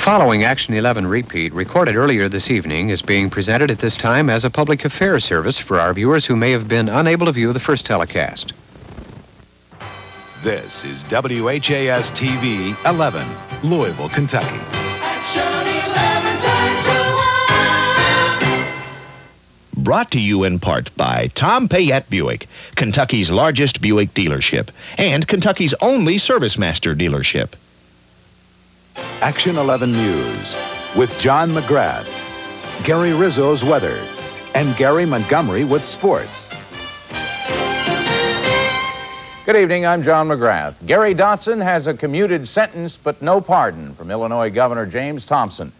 following Action 11 repeat, recorded earlier this evening, is being presented at this time as a public affairs service for our viewers who may have been unable to view the first telecast. This is WHAS-TV 11, Louisville, Kentucky. Action 11 turn to one. Brought to you in part by Tom Payette Buick, Kentucky's largest Buick dealership, and Kentucky's only ServiceMaster dealership. Action 11 News with John McGrath, Gary Rizzo's weather, and Gary Montgomery with sports. Good evening, I'm John McGrath. Gary Dotson has a commuted sentence but no pardon from Illinois Governor James Thompson.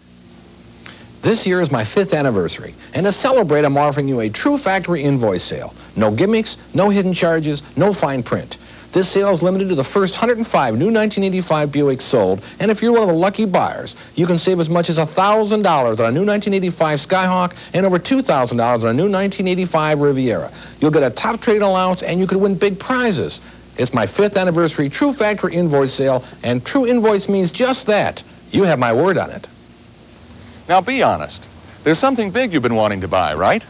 This year is my 5th anniversary, and to celebrate, I'm offering you a true factory invoice sale. No gimmicks, no hidden charges, no fine print. This sale is limited to the first 105 new 1985 Buicks sold, and if you're one of the lucky buyers, you can save as much as $1,000 on a new 1985 Skyhawk and over $2,000 on a new 1985 Riviera. You'll get a top trade allowance, and you could win big prizes. It's my 5th anniversary true factory invoice sale, and true invoice means just that. You have my word on it. Now be honest. There's something big you've been wanting to buy, right?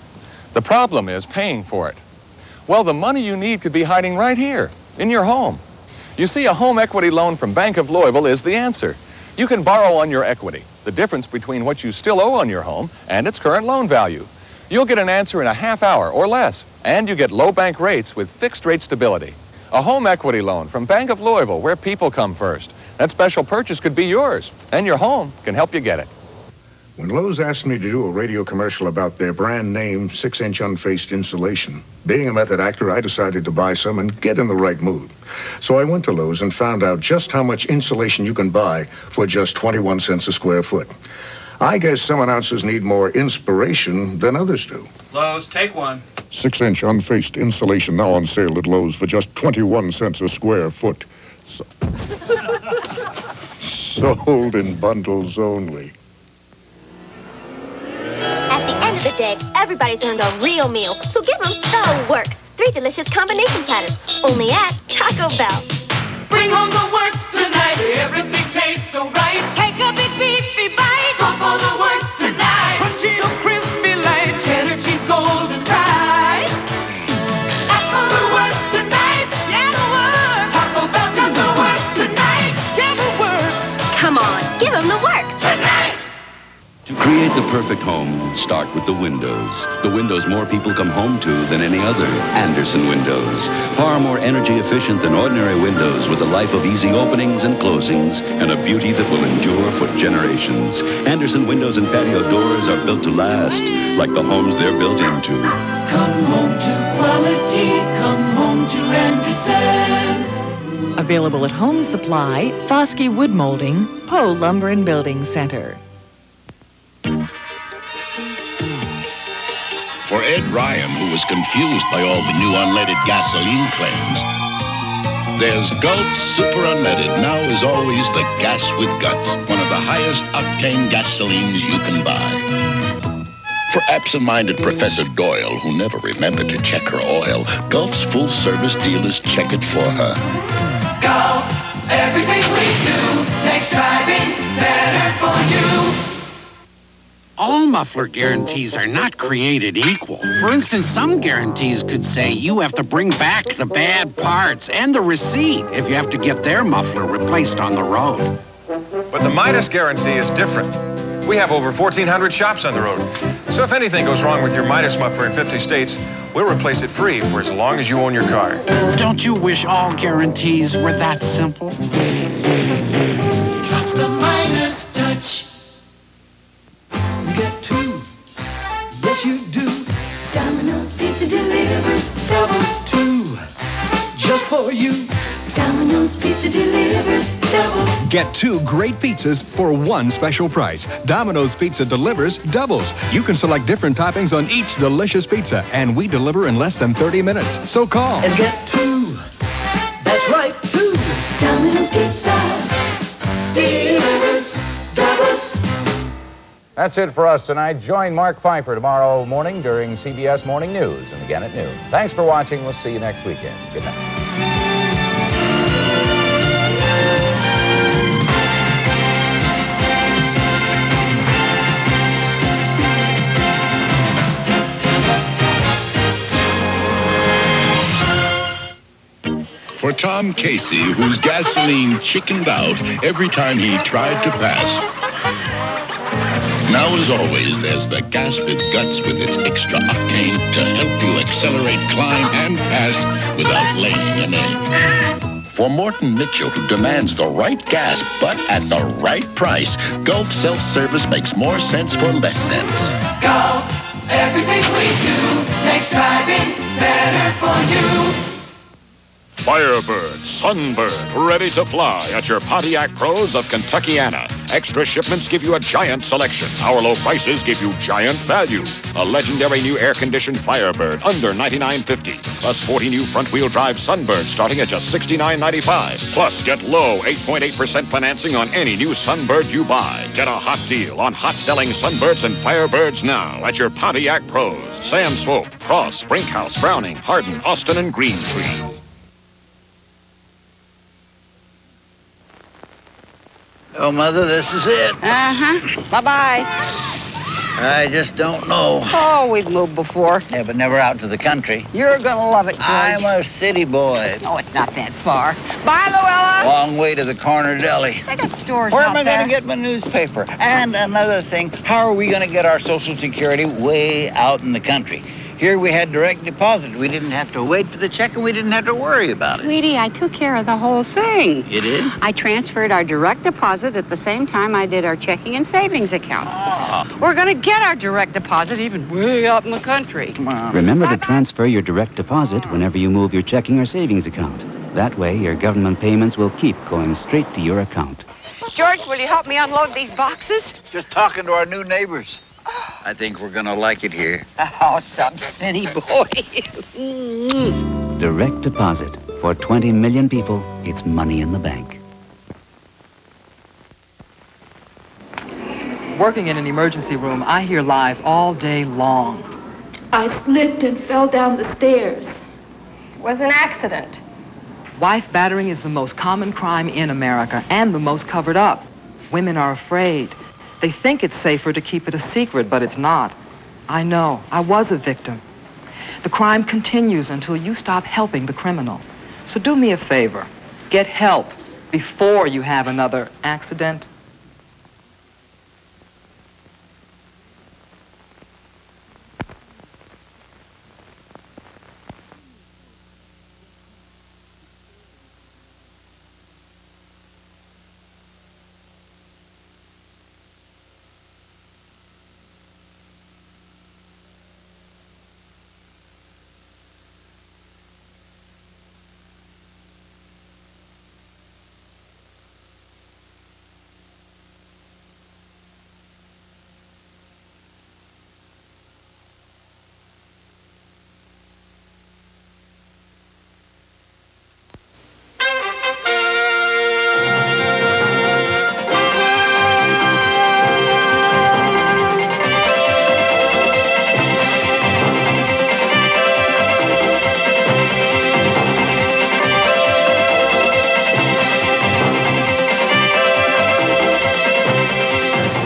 The problem is paying for it. Well, the money you need could be hiding right here, in your home. You see, a home equity loan from Bank of Louisville is the answer. You can borrow on your equity, the difference between what you still owe on your home and its current loan value. You'll get an answer in a half hour or less, and you get low bank rates with fixed rate stability. A home equity loan from Bank of Louisville, where people come first. That special purchase could be yours, and your home can help you get it. When Lowe's asked me to do a radio commercial about their brand name 6-inch unfaced insulation, being a method actor, I decided to buy some and get in the right mood. So I went to Lowe's and found out just how much insulation you can buy for just 21 cents a square foot. I guess some announcers need more inspiration than others do. Lowe's, take one. 6-inch unfaced insulation now on sale at Lowe's for just 21 cents a square foot. Sold in bundles only. At the end of the day, everybody's earned a real meal, so give them the works. 3 delicious combination platters, only at Taco Bell. Bring home the works tonight. Everything tastes so right. Take a big beefy bite. Go for the works tonight. Crunchy or crispy light. Cheddar cheese golden fried. Ask for the works tonight. Yeah, the works. Taco Bell's got the works tonight. Yeah, the works. Come on, give them the works. Tonight. To create the perfect home, start with the windows. The windows more people come home to than any other. Andersen windows. Far more energy efficient than ordinary windows, with a life of easy openings and closings and a beauty that will endure for generations. Andersen windows and patio doors are built to last, like the homes they're built into. Come home to quality. Come home to Andersen. Available at Home Supply, Faske Wood Molding, Poe Lumber and Building Center. For Ed Ryan, who was confused by all the new unleaded gasoline claims, there's Gulf Super Unleaded. Now is always the gas with guts, one of the highest octane gasolines you can buy. For absent-minded Professor Doyle, who never remembered to check her oil, Gulf's full-service dealers check it for her. Gulf, everything we do makes driving better for you. All muffler guarantees are not created equal. For instance, some guarantees could say you have to bring back the bad parts and the receipt if you have to get their muffler replaced on the road. But the Midas guarantee is different. We have over 1,400 shops on the road. So if anything goes wrong with your Midas muffler in 50 states, we'll replace it free for as long as you own your car. Don't you wish all guarantees were that simple? Trust the Midas touch. Get 2. Yes, you do. Domino's Pizza delivers doubles. 2. Just for you. Domino's Pizza delivers doubles. Get 2 great pizzas for 1 special price. Domino's Pizza delivers doubles. You can select different toppings on each delicious pizza, and we deliver in less than 30 minutes. So call. And get 2. That's right, 2. Domino's Pizza delivers doubles. That's it for us tonight. Join Mark Pfeiffer tomorrow morning during CBS Morning News and again at noon. Thanks for watching. We'll see you next weekend. Good night. for Tom Casey, whose gasoline chickened out every time he tried to pass. Now, as always, there's the gas with guts with its extra octane to help you accelerate, climb, and pass without laying an egg. For Morton Mitchell, who demands the right gas, but at the right price, Gulf Self-Service makes more sense for less sense. Gulf, everything we do makes driving better for you. Firebird, Sunbird, ready to fly at your Pontiac Pros of Kentuckiana. Extra shipments give you a giant selection. Our low prices give you giant value. A legendary new air-conditioned Firebird under $99.50. A sporty new front-wheel drive Sunbird starting at just $69.95. Plus, get low 8.8% financing on any new Sunbird you buy. Get a hot deal on hot-selling Sunbirds and Firebirds now at your Pontiac Pros. Sam Swope, Cross, Brinkhouse, Browning, Hardin, Austin, and Green Tree. Oh, Mother, this is it. Uh-huh. Bye-bye. I just don't know. Oh, we've moved before. Yeah, but never out to the country. You're gonna love it, George. I'm a city boy. Oh, it's not that far. Bye, Luella. Long way to the corner deli. They got stores Where out am I there. going to get my newspaper? And another thing, how are we going to get our Social Security way out in the country? Here we had direct deposit. We didn't have to wait for the check, and we didn't have to worry about it. Sweetie, I took care of the whole thing. You did? I transferred our direct deposit at the same time I did our checking and savings account. Oh. We're going to get our direct deposit even way out in the country. Come on. Remember to transfer your direct deposit whenever you move your checking or savings account. That way, your government payments will keep going straight to your account. George, will you help me unload these boxes? Just talking to our new neighbors. I think we're going to like it here. Oh, some city boy. Direct deposit. For 20 million people, it's money in the bank. Working in an emergency room, I hear lies all day long. I slipped and fell down the stairs. It was an accident. Wife battering is the most common crime in America and the most covered up. Women are afraid. They think it's safer to keep it a secret, but it's not. I know. I was a victim. The crime continues until you stop helping the criminal. So do me a favor. Get help before you have another accident.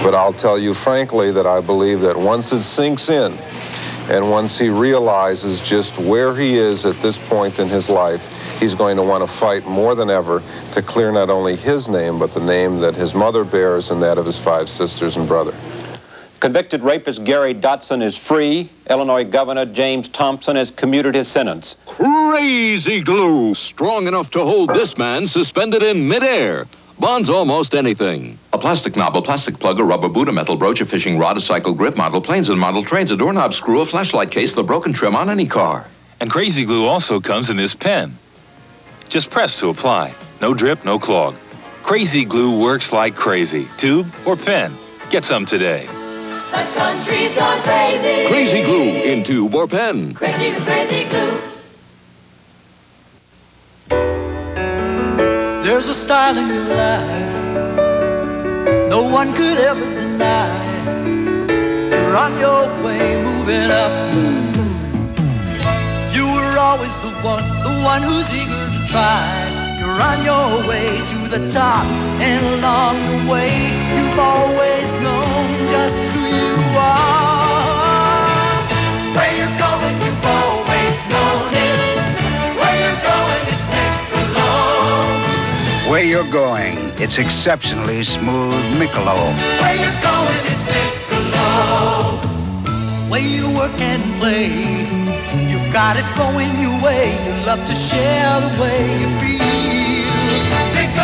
But I'll tell you frankly that I believe that once it sinks in and once he realizes just where he is at this point in his life, he's going to want to fight more than ever to clear not only his name, but the name that his mother bears and that of his 5 sisters and brother. Convicted rapist Gary Dotson is free. Illinois Governor James Thompson has commuted his sentence. Krazy Glue, strong enough to hold this man suspended in midair. Bonds almost anything. A plastic knob, a plastic plug, a rubber boot, a metal brooch, a fishing rod, a cycle grip, model planes and model trains, a doorknob screw, a flashlight case, the broken trim on any car. And Krazy Glue also comes in this pen. Just press to apply. No drip, no clog. Krazy Glue works like crazy. Tube or pen. Get some today. The country's gone crazy. Krazy Glue in tube or pen. Crazy with Krazy Glue. There's a style in your life no one could ever deny. You're on your way, moving up. You were always the one who's eager to try. You're on your way to the top, and along the way, you've always known just who you are. Where you're going, you've always known it. Where you're going, it's meant for life. you're going, it's exceptionally smooth Michelob. Where you're going, it's Michelob. Where you work and play, you've got it going your way. You love to share the way you feel. Michelob.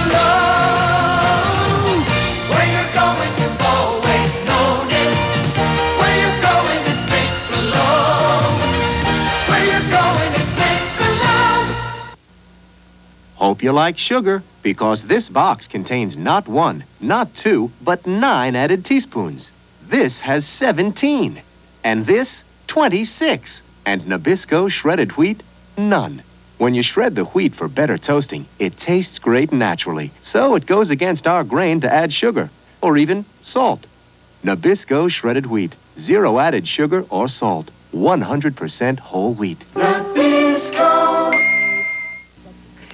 Where you're going, you've always known it. Where you're going, it's Michelob. Where you're going, it's Michelob. Hope you like sugar, because this box contains not 1, not 2, but 9 added teaspoons. This has 17. And this, 26. And Nabisco shredded wheat, none. When you shred the wheat for better toasting, it tastes great naturally. So it goes against our grain to add sugar, or even salt. Nabisco shredded wheat, 0 added sugar or salt. 100% whole wheat.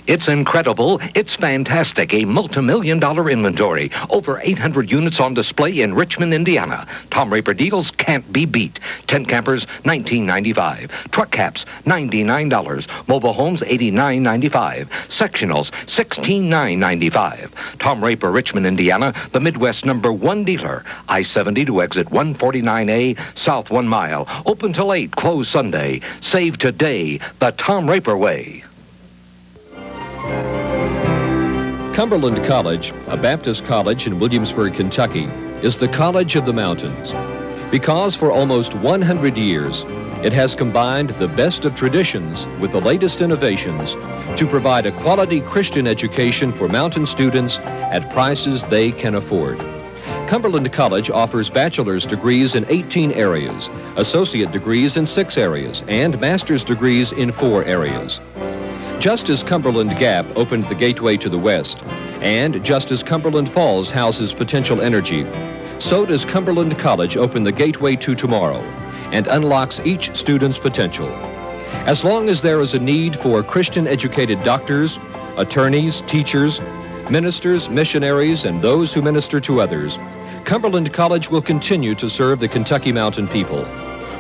It's incredible. It's fantastic. A multi-million-dollar inventory. Over 800 units on display in Richmond, Indiana. Tom Raper deals can't be beat. Tent campers, $19.95. Truck caps, $99. Mobile homes, $89.95. Sectionals, $16,995. Tom Raper, Richmond, Indiana, the Midwest #1 dealer. I-70 to exit 149A, south 1 mile. Open till 8, closed Sunday. Save today the Tom Raper way. Cumberland College, a Baptist college in Williamsburg, Kentucky, is the college of the mountains because for almost 100 years, it has combined the best of traditions with the latest innovations to provide a quality Christian education for mountain students at prices they can afford. Cumberland College offers bachelor's degrees in 18 areas, associate degrees in 6 areas, and master's degrees in 4 areas. Just as Cumberland Gap opened the gateway to the west, and just as Cumberland Falls houses potential energy, so does Cumberland College open the gateway to tomorrow and unlocks each student's potential. As long as there is a need for Christian-educated doctors, attorneys, teachers, ministers, missionaries, and those who minister to others, Cumberland College will continue to serve the Kentucky Mountain people.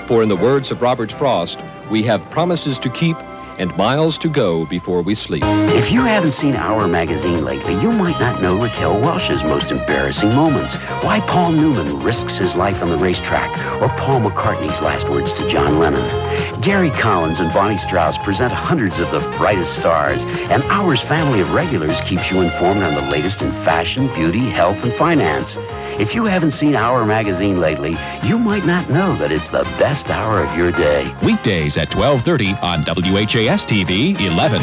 For in the words of Robert Frost, we have promises to keep and miles to go before we sleep. If you haven't seen our magazine lately, you might not know Raquel Welch's most embarrassing moments. Why Paul Newman risks his life on the racetrack, or Paul McCartney's last words to John Lennon. Gary Collins and Bonnie Strauss present hundreds of the brightest stars, and Our's family of regulars keeps you informed on the latest in fashion, beauty, health, and finance. If you haven't seen Our magazine lately, you might not know that it's the best hour of your day. Weekdays at 12:30 on WHAS-TV 11.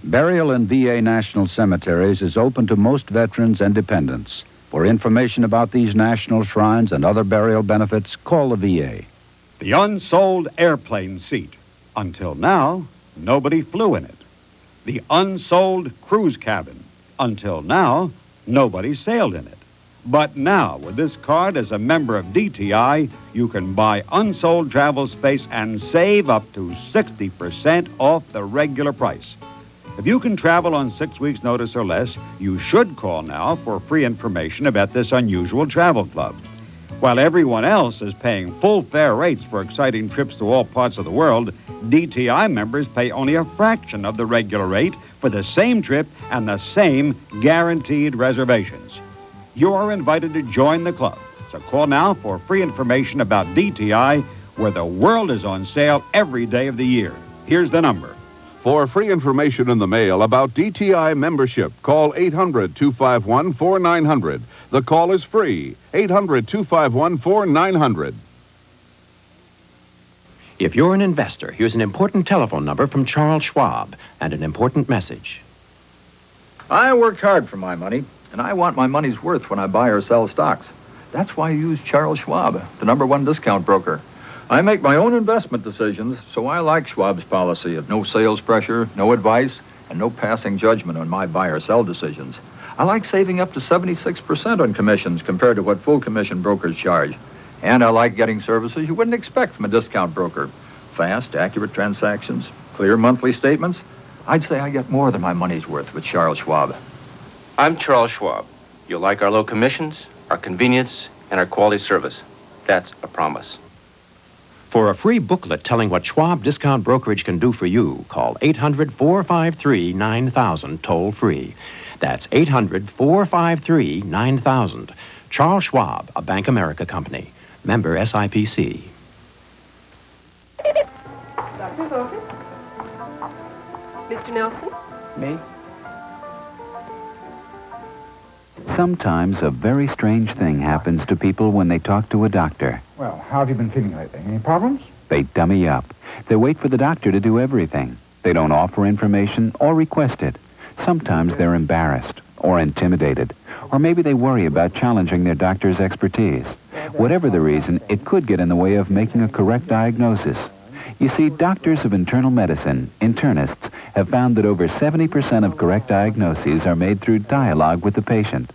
Burial in VA national cemeteries is open to most veterans and dependents. For information about these national shrines and other burial benefits, call the VA. The unsold airplane seat. Until now, nobody flew in it. The unsold cruise cabin. Until now, nobody sailed in it. But now, with this card as a member of DTI, you can buy unsold travel space and save up to 60% off the regular price. If you can travel on 6 weeks' notice or less, you should call now for free information about this unusual travel club. While everyone else is paying full fare rates for exciting trips to all parts of the world, DTI members pay only a fraction of the regular rate for the same trip and the same guaranteed reservations. You are invited to join the club, so call now for free information about DTI, where the world is on sale every day of the year. Here's the number. For free information in the mail about DTI membership, call 800-251-4900. The call is free, 800-251-4900. If you're an investor, here's an important telephone number from Charles Schwab and an important message. I worked hard for my money, and I want my money's worth when I buy or sell stocks. That's why I use Charles Schwab, the #1 discount broker. I make my own investment decisions, so I like Schwab's policy of no sales pressure, no advice, and no passing judgment on my buy or sell decisions. I like saving up to 76% on commissions compared to what full commission brokers charge. And I like getting services you wouldn't expect from a discount broker. Fast, accurate transactions, clear monthly statements. I'd say I get more than my money's worth with Charles Schwab. I'm Charles Schwab. You'll like our low commissions, our convenience, and our quality service. That's a promise. For a free booklet telling what Schwab Discount Brokerage can do for you, call 800-453-9000 toll free. That's 800-453-9000. Charles Schwab, a Bank America company. Member SIPC. Doctor's office? Mr. Nelson? Me? Sometimes a very strange thing happens to people when they talk to a doctor. Well, how have you been feeling lately? Any problems? They dummy up. They wait for the doctor to do everything. They don't offer information or request it. Sometimes they're embarrassed or intimidated, or maybe they worry about challenging their doctor's expertise. Whatever the reason, it could get in the way of making a correct diagnosis. You see, doctors of internal medicine, internists, have found that over 70% of correct diagnoses are made through dialogue with the patient.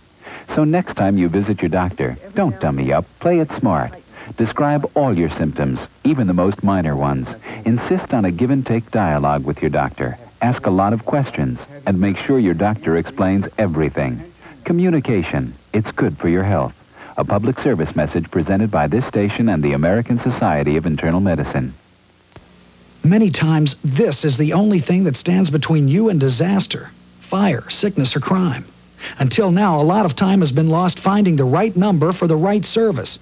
So next time you visit your doctor, don't dummy up, play it smart. Describe all your symptoms, even the most minor ones. Insist on a give-and-take dialogue with your doctor. Ask a lot of questions, and make sure your doctor explains everything. Communication, it's good for your health. A public service message presented by this station and the American Society of Internal Medicine. Many times, this is the only thing that stands between you and disaster, fire, sickness, or crime. Until now, a lot of time has been lost finding the right number for the right service.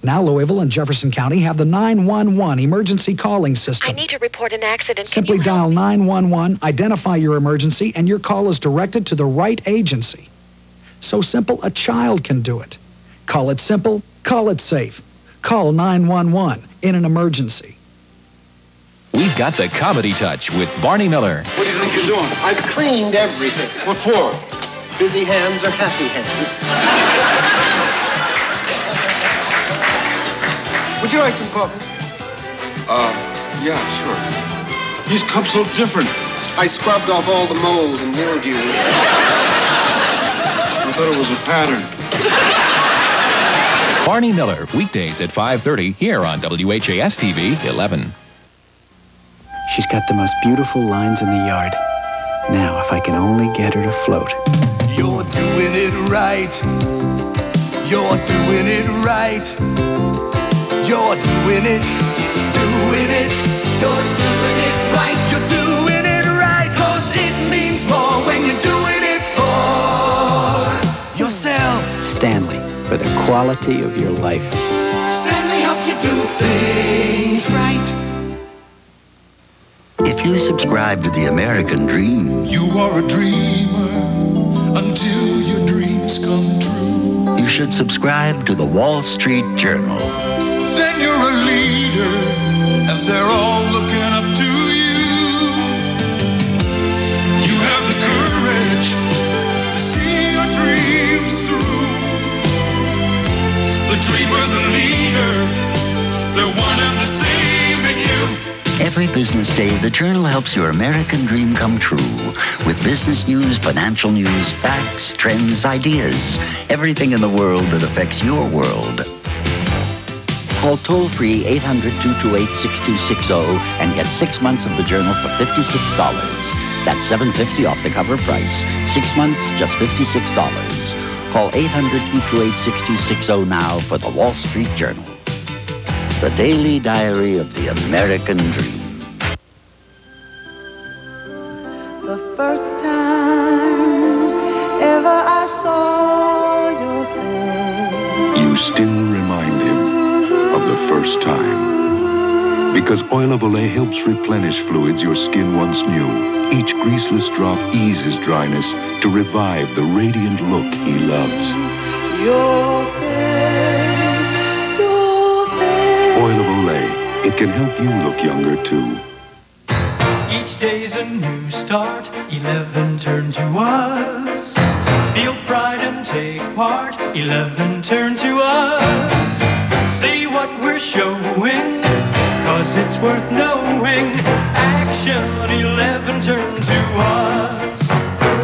Now Louisville and Jefferson County have the 911 emergency calling system. I need to report an accident. Simply dial 911, identify your emergency, and your call is directed to the right agency. So simple, a child can do it. Call it simple, call it safe. Call 911 in an emergency. We've got the comedy touch with Barney Miller. What do you think you're doing? I've cleaned everything. What for? Busy hands are happy hands. Would you like some coffee? Yeah, sure. These cups look different. I scrubbed off all the mold and mildew. I thought it was a pattern. Barney Miller, weekdays at 5:30 here on WHAS-TV 11. She's got the most beautiful lines in the yard. Now, if I can only get her to float. You're doing it right. You're doing it right. You're doing it. Doing it. You're doing it right. You're doing it right. 'Cause it means more when you're doing it for yourself. Stanley, for the quality of your life. Stanley helps you do things right. If you subscribe to the American dream, You are a dreamer until your dreams come true. you should subscribe to the Wall Street Journal. Then you're a leader, and they're all looking up to you. You have the courage to see your dreams through. The dreamer, the leader, they're one and the same in you. Every business day, the Journal helps your American dream come true with business news, financial news, facts, trends, ideas, everything in the world that affects your world. Call toll-free 800-228-6260 and get 6 months of the Journal for $56. That's $7.50 off the cover price. 6 months, just $56. Call 800-228-6260 now for the Wall Street Journal. The daily diary of the American dream. The first time ever I saw your face. You still remind him of the first time. Because Oil of Olay helps replenish fluids your skin once knew. Each greaseless drop eases dryness to revive the radiant look he loves. Your face, your face. Oil of Olay. It can help you look younger, too. Each day's a new start, 11 turn to us. Feel pride and take part, 11 turn to us. See what we're showing, 'cause it's worth knowing. Action, 11 turn to us.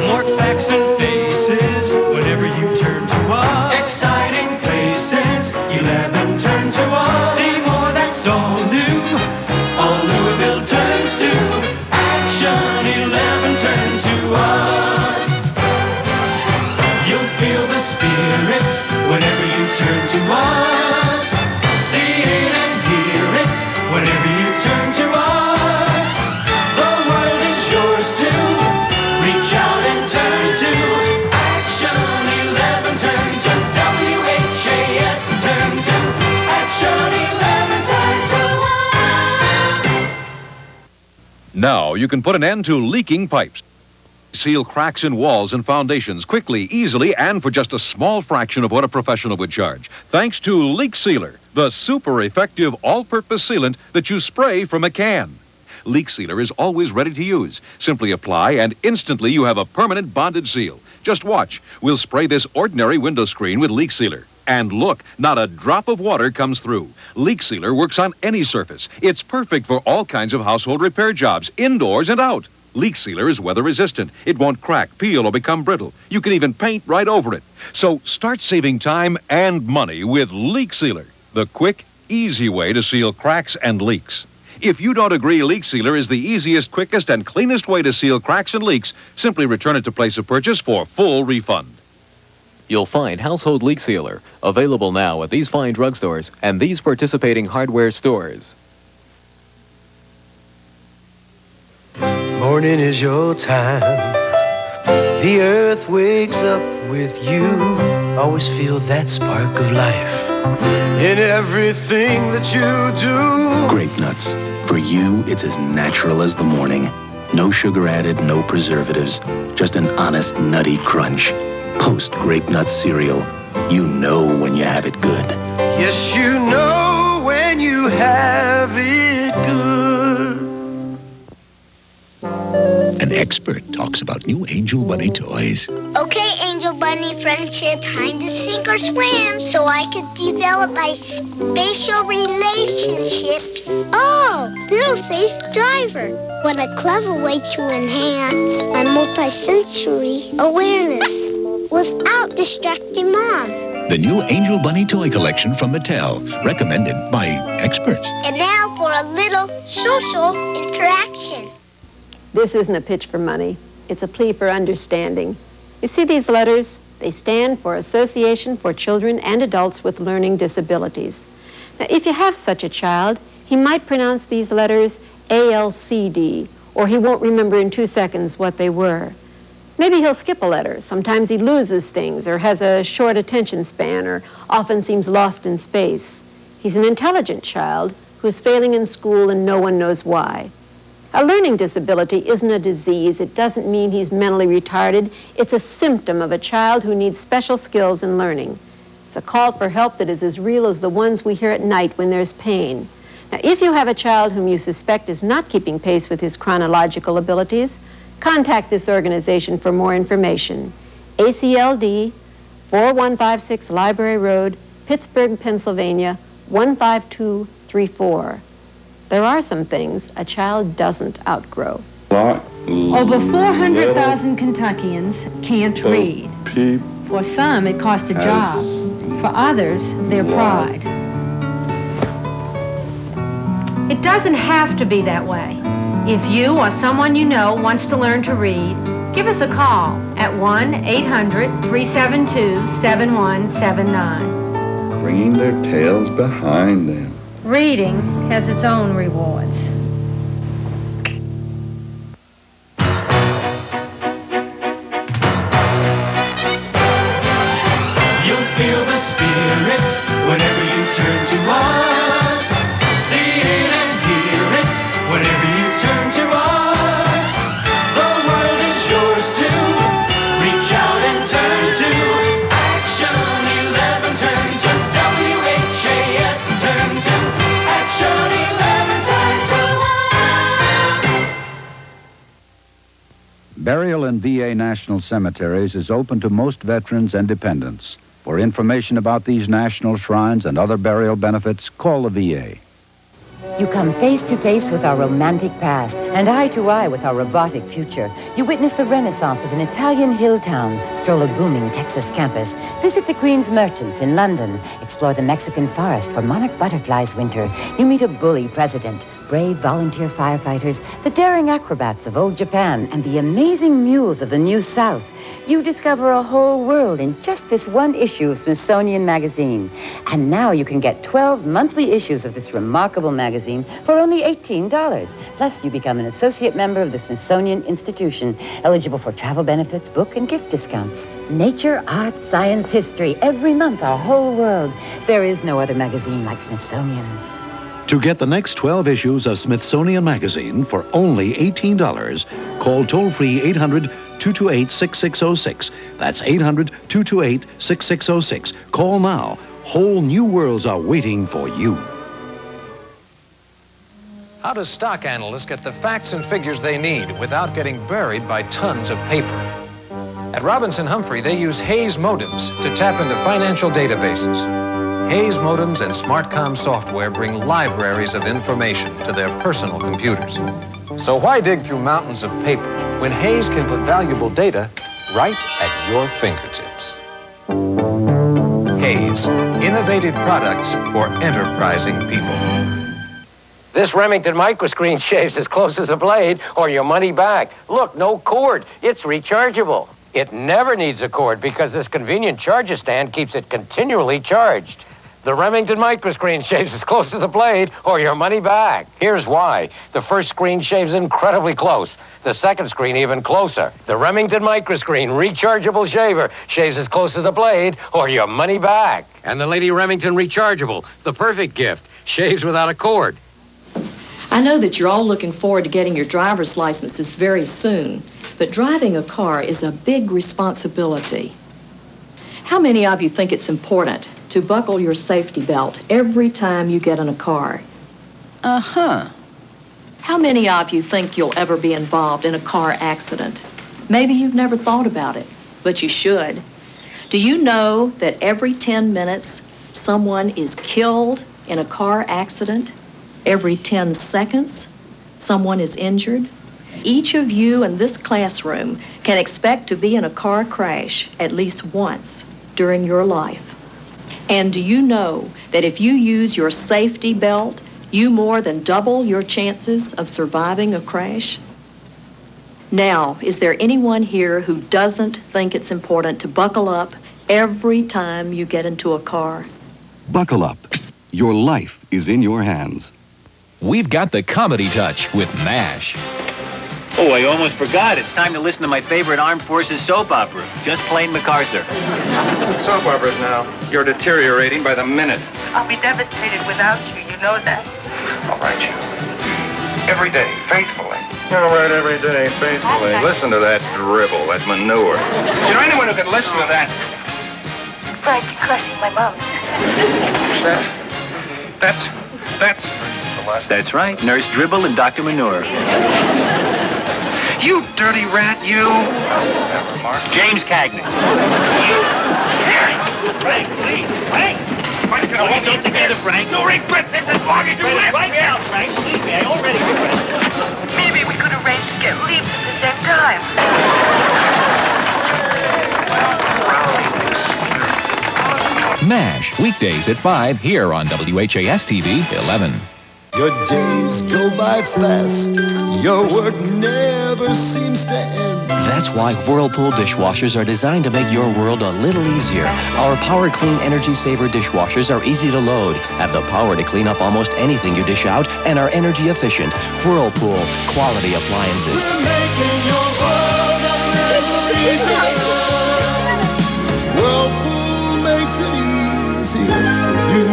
More facts and faces, whenever you turn to us. Exciting places, 11 turn to us. See more, that's all new. All Louisville turns to action, 11 turn to us. You'll feel the spirit whenever you turn to us. See it and hear it Now you can put an end to leaking pipes. Seal cracks in walls and foundations quickly, easily, and for just a small fraction of what a professional would charge. Thanks to Leak Sealer, the super effective all-purpose sealant that you spray from a can. Leak Sealer is always ready to use. Simply apply and instantly you have a permanent bonded seal. Just watch. We'll spray this ordinary window screen with Leak Sealer. And look, not a drop of water comes through. Leak Sealer works on any surface. It's perfect for all kinds of household repair jobs, indoors and out. Leak Sealer is weather resistant. It won't crack, peel, or become brittle. You can even paint right over it. So start saving time and money with Leak Sealer, the quick, easy way to seal cracks and leaks. If you don't agree Leak Sealer is the easiest, quickest, and cleanest way to seal cracks and leaks, simply return it to place of purchase for full refund. You'll find Household Leak Sealer available now at these fine drugstores and these participating hardware stores. Morning is your time. The earth wakes up with you. Always feel that spark of life in everything that you do. Grape-Nuts. For you, it's as natural as the morning. No sugar added, no preservatives. Just an honest, nutty crunch. Post Grape-Nuts cereal. You know when you have it good. Yes, you know when you have it good. An expert talks about new Angel Bunny toys. Okay, Angel Bunny friendship, time to sink or swim so I can develop my spatial relationships. Oh, little safe driver. What a clever way to enhance my multisensory awareness without distracting Mom. The new Angel Bunny toy collection from Mattel, recommended by experts. And now for a little social interaction. This isn't a pitch for money. It's a plea for understanding. You see these letters? They stand for Association for Children and Adults with Learning Disabilities. Now, if you have such a child, he might pronounce these letters ALCD, or he won't remember in 2 seconds what they were. Maybe he'll skip a letter. Sometimes he loses things, or has a short attention span, or often seems lost in space. He's an intelligent child who's failing in school and no one knows why. A learning disability isn't a disease. It doesn't mean he's mentally retarded. It's a symptom of a child who needs special skills in learning. It's a call for help that is as real as the ones we hear at night when there's pain. Now, if you have a child whom you suspect is not keeping pace with his chronological abilities, contact this organization for more information. ACLD, 4156 Library Road, Pittsburgh, Pennsylvania, 15234. There are some things a child doesn't outgrow. Over 400,000 Kentuckians can't read. For some, it costs a job. For others, their pride. It doesn't have to be that way. If you or someone you know wants to learn to read, give us a call at 1-800-372-7179. Bringing their tails behind them. Reading has its own rewards. You'll feel the spirit whenever you turn to us. See it and hear it whenever you turn to us. The world is yours to reach out and turn to. Action 11, turn to WHAS, turn to. Action 11, turn to us. Burial in VA national cemeteries is open to most veterans and dependents. For information about these national shrines and other burial benefits, call the VA. You come face to face with our romantic past and eye to eye with our robotic future. You witness the renaissance of an Italian hill town, stroll a booming Texas campus, visit the Queen's Merchants in London, explore the Mexican forest for monarch butterflies winter. You meet a bully president, brave volunteer firefighters, the daring acrobats of old Japan, and the amazing mules of the New South. You discover a whole world in just this one issue of Smithsonian Magazine. And now you can get 12 monthly issues of this remarkable magazine for only $18. Plus, you become an associate member of the Smithsonian Institution, eligible for travel benefits, book, and gift discounts. Nature, art, science, history, every month, our whole world. There is no other magazine like Smithsonian. To get the next 12 issues of Smithsonian Magazine for only $18, call toll-free 800-228-6606. That's 800-228-6606. Call now. Whole new worlds are waiting for you. How do stock analysts get the facts and figures they need without getting buried by tons of paper? At Robinson Humphrey, they use Hayes modems to tap into financial databases. Hayes modems and SmartCom software bring libraries of information to their personal computers. So why dig through mountains of paper when Hayes can put valuable data right at your fingertips? Hayes, innovative products for enterprising people. This Remington microscreen shaves as close as a blade or your money back. Look, no cord. It's rechargeable. It never needs a cord because this convenient charger stand keeps it continually charged. The Remington microscreen shaves as close as a blade or your money back. Here's why. The first screen shaves incredibly close. The second screen even closer. The Remington microscreen rechargeable shaver shaves as close as a blade or your money back. And the Lady Remington rechargeable, the perfect gift, shaves without a cord. I know that you're all looking forward to getting your driver's licenses very soon, but driving a car is a big responsibility. How many of you think it's important to buckle your safety belt every time you get in a car? Uh-huh. How many of you think you'll ever be involved in a car accident? Maybe you've never thought about it, but you should. Do you know that every 10 minutes someone is killed in a car accident? Every 10 seconds someone is injured? Each of you in this classroom can expect to be in a car crash at least once during your life. And do you know that if you use your safety belt, you more than double your chances of surviving a crash? Now, is there anyone here who doesn't think it's important to buckle up every time you get into a car? Buckle up. Your life is in your hands. We've got the comedy touch with MASH. Oh, I almost forgot. It's time to listen to my favorite Armed Forces soap opera, Just Plain MacArthur. Soap operas now. You're deteriorating by the minute. I'll be devastated without you. You know that. All right, you. Every day, faithfully. All right, every day, faithfully. Listen to that dribble. That's manure. Is there anyone who can listen to that? Frankie crushing my mums. That's right, Nurse Dribble and Dr. Manure. You dirty rat, you. James Cagney. Frank, please. Frank. Frank, can I hold those together, Frank? You regret this as long as you live. Right now, Frank. Believe me, I already regret it. Maybe we could arrange to get leaves at the same time. MASH, weekdays at 5 here on WHAS-TV 11. Your days go by fast. Your work never seems to end. That's why Whirlpool dishwashers are designed to make your world a little easier. Our Power Clean Energy Saver dishwashers are easy to load, have the power to clean up almost anything you dish out, and are energy efficient. Whirlpool, quality appliances. We're making your world a little easier. Whirlpool makes it easier for you.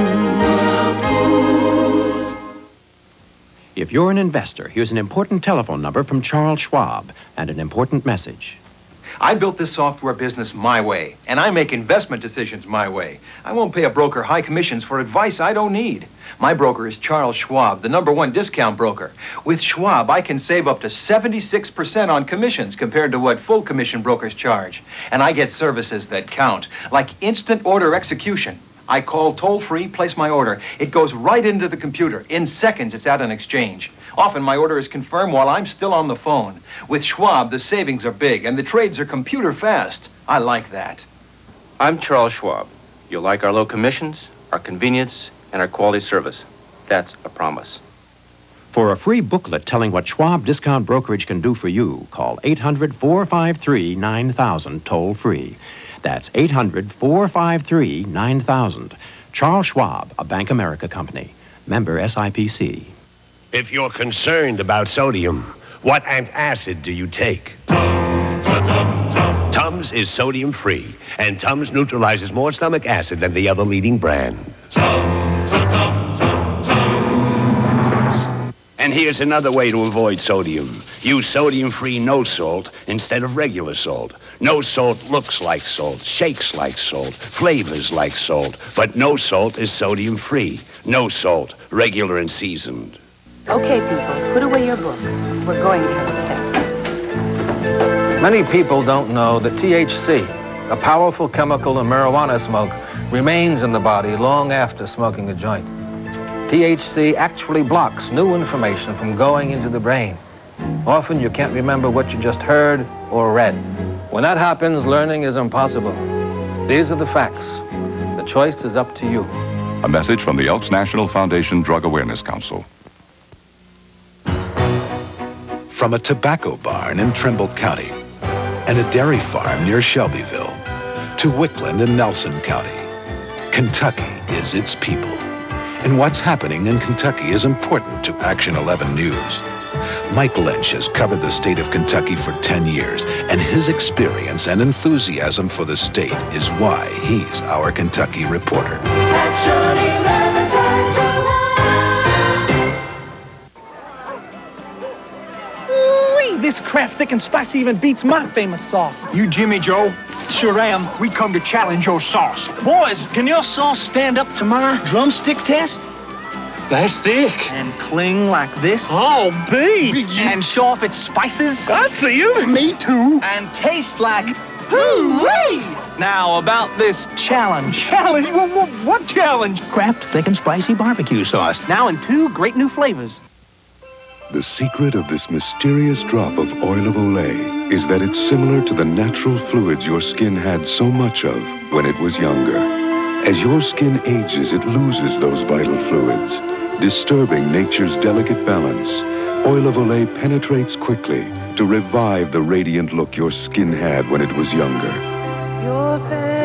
If you're an investor, here's an important telephone number from Charles Schwab and an important message. I built this software business my way, and I make investment decisions my way. I won't pay a broker high commissions for advice I don't need. My broker is Charles Schwab, the #1 discount broker. With Schwab, I can save up to 76% on commissions compared to what full commission brokers charge. And I get services that count, like instant order execution. I call toll-free, place my order. It goes right into the computer. In seconds, it's at an exchange. Often, my order is confirmed while I'm still on the phone. With Schwab, the savings are big, and the trades are computer fast. I like that. I'm Charles Schwab. You'll like our low commissions, our convenience, and our quality service. That's a promise. For a free booklet telling what Schwab Discount Brokerage can do for you, call 800-453-9000 toll-free. That's 800-453-9000. Charles Schwab, a Bank America company. Member SIPC. If you're concerned about sodium, what antacid do you take? Tums is sodium-free, and Tums neutralizes more stomach acid than the other leading brand. And here's another way to avoid sodium. Use sodium-free no salt instead of regular salt. No salt looks like salt, shakes like salt, flavors like salt, but no salt is sodium-free. No salt, regular and seasoned. Okay, people, put away your books. We're going to have a test. Many people don't know that THC, a powerful chemical in marijuana smoke, remains in the body long after smoking a joint. THC actually blocks new information from going into the brain. Often you can't remember what you just heard or read. When that happens, learning is impossible. These are the facts. The choice is up to you. A message from the Elks National Foundation Drug Awareness Council. From a tobacco barn in Trimble County and a dairy farm near Shelbyville to Wickland in Nelson County, Kentucky is its people. And what's happening in Kentucky is important to Action 11 News. Mike Lynch has covered the state of Kentucky for 10 years, and his experience and enthusiasm for the state is why he's our Kentucky reporter. Action 11 turn to Ooh-wee, this Kraft Thick and Spicy even beats my famous sauce. You Jimmy Joe? Sure am. We come to challenge your sauce. Boys, can your sauce stand up to my drumstick test? That's thick. And cling like this? Oh, babe. And show off its spices? I see you. Me too. And taste like... Hooray! Now, about this challenge. Challenge? What challenge? Kraft Thick and Spicy barbecue sauce. Now in 2 great new flavors. The secret of this mysterious drop of oil of Olay is that it's similar to the natural fluids your skin had so much of when it was younger. As your skin ages, it loses those vital fluids, disturbing nature's delicate balance. Oil of Olay penetrates quickly to revive the radiant look your skin had when it was younger.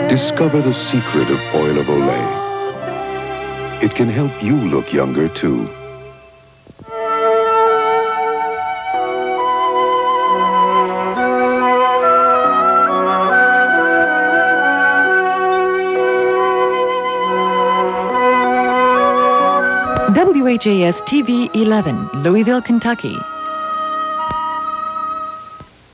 Discover the secret of Oil of Olay. It can help you look younger, too. WHAS-TV 11, Louisville, Kentucky.